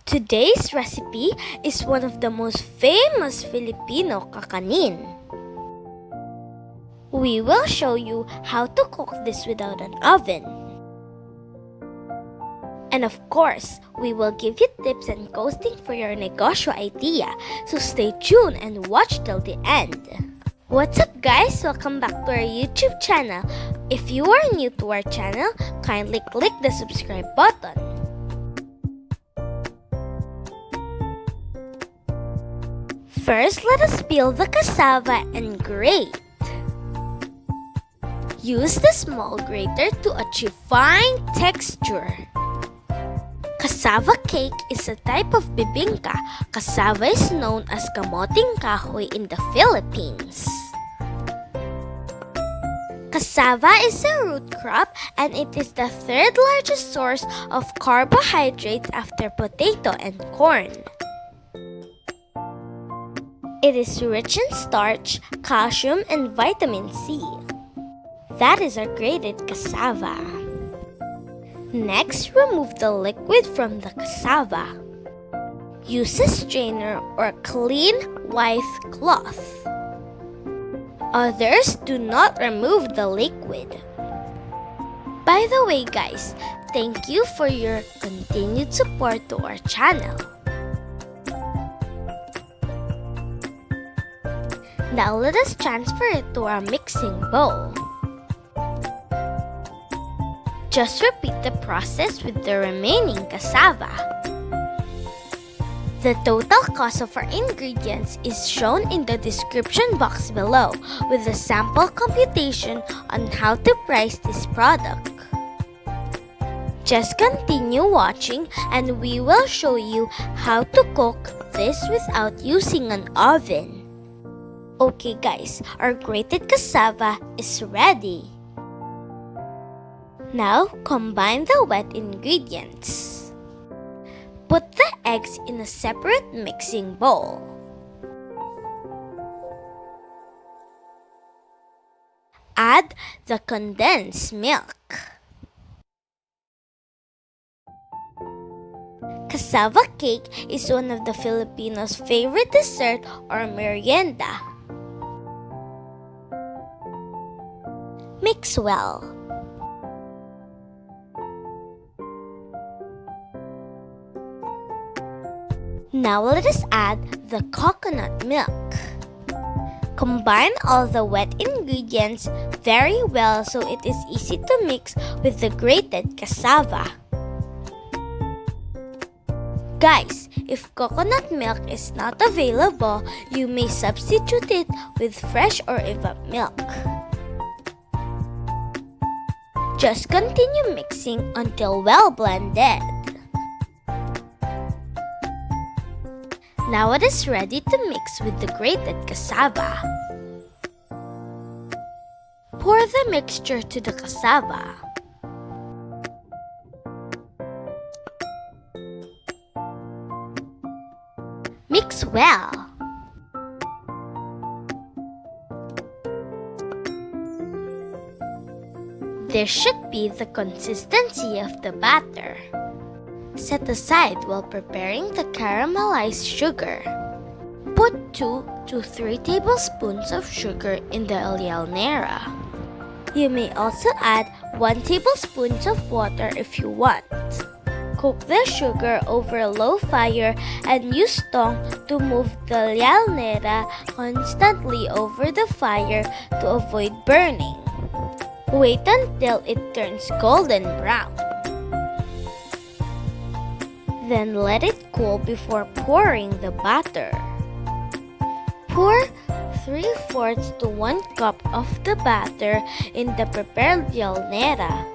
Today's recipe is one of the most famous Filipino kakanin. We will show you how to cook this without an oven. And of course, we will give you tips and costing for your negosyo idea, so stay tuned and watch till the end. What's up guys? Welcome back to our YouTube channel. If you are new to our channel, kindly click the subscribe button. First, let us peel the cassava and grate. Use the small grater to achieve fine texture. Cassava cake is a type of bibingka. Cassava is known as kamoting kahoy in the Philippines. Cassava is a root crop and it is the third largest source of carbohydrates after potato and corn. It is rich in starch, calcium, and vitamin C. That is our grated cassava. Next, remove the liquid from the cassava. Use a strainer or clean white cloth. Others do not remove the liquid. By the way guys, thank you for your continued support to our channel. Now let us transfer it to our mixing bowl. Just repeat the process with the remaining cassava. The total cost of our ingredients is shown in the description box below with a sample computation on how to price this product. Just continue watching and we will show you how to cook this without using an oven. Okay guys, our grated cassava is ready. Now, combine the wet ingredients. Put the eggs in a separate mixing bowl. Add the condensed milk. Cassava cake is one of the Filipinos' favorite dessert or merienda. Mix well. Now let us add the coconut milk. Combine all the wet ingredients very well so it is easy to mix with the grated cassava. Guys, if coconut milk is not available, you may substitute it with fresh or evap milk. Just continue mixing until well blended. Now it is ready to mix with the grated cassava. Pour the mixture to the cassava. Mix well. This should be the consistency of the batter. Set aside while preparing the caramelized sugar. Put 2 to 3 tablespoons of sugar in the lialnera. You may also add 1 tablespoon of water if you want. Cook the sugar over low fire and use tongue to move the lialnera constantly over the fire to avoid burning. Wait until it turns golden brown. Then let it cool before pouring the batter. Pour 3/4 to 1 cup of the batter in the prepared lialnera.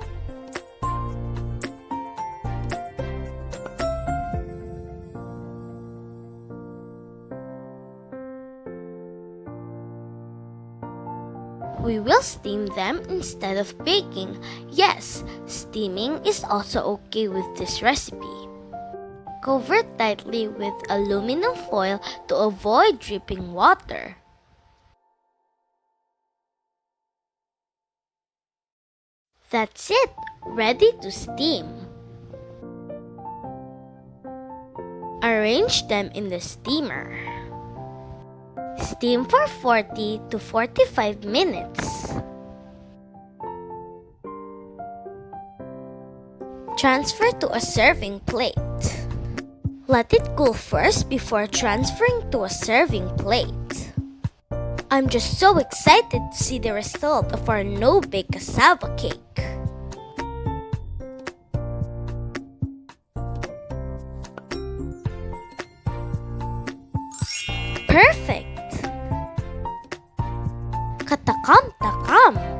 We will steam them instead of baking. Yes, steaming is also okay with this recipe. Cover tightly with aluminum foil to avoid dripping water. That's it, ready to steam. Arrange them in the steamer. Steam for 40 to 45 minutes. Transfer to a serving plate. Let it cool first before transferring to a serving plate. I'm just so excited to see the result of our no-bake cassava cake. Perfect! Katakam-takam!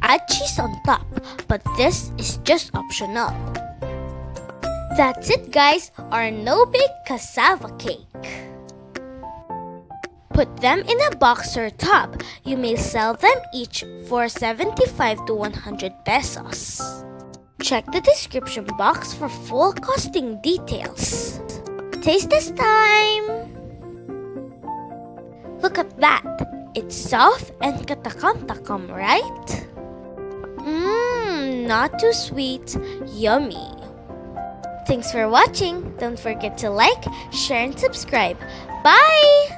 Add cheese on top, but this is just optional. That's it, guys, our no-bake cassava cake. Put them in a box or tub. You may sell them each for 75 to 100 pesos. Check the description box for full costing details. Taste test time! Look at that! It's soft and katakam-takam, right? Not too sweet, yummy. Thanks for watching. Don't forget to like, share, and subscribe. Bye!